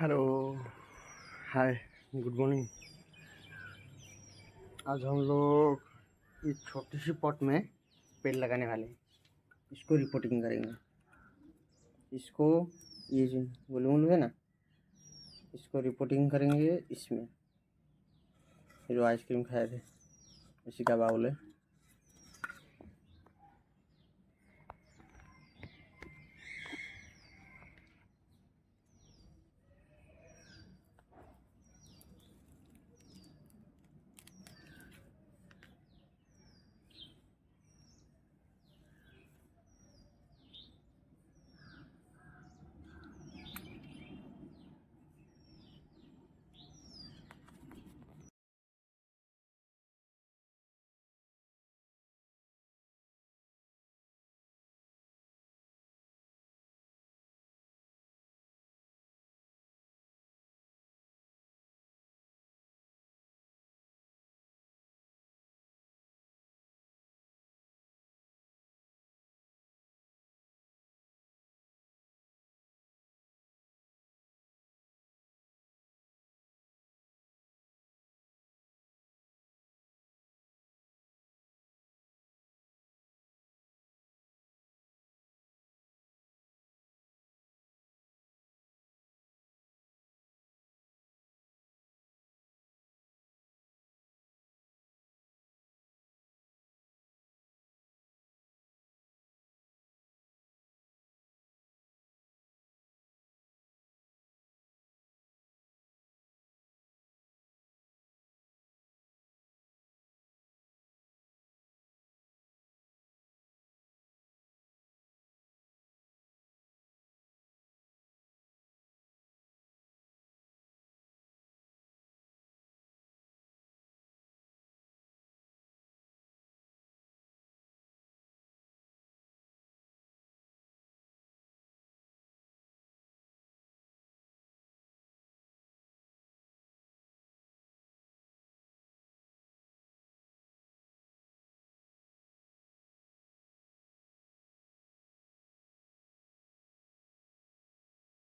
Hello. हाय। Good morning. आज हम लोग इस छोटी सी पॉट में पेड़ लगाने वाले हैं। इसको रिपोर्टिंग करेंगे। इसको ये जो गुलमुल है ना, इसको रिपोर्टिंग करेंगे। इसमें जो आइसक्रीम खाए थे उसी का बाउल है।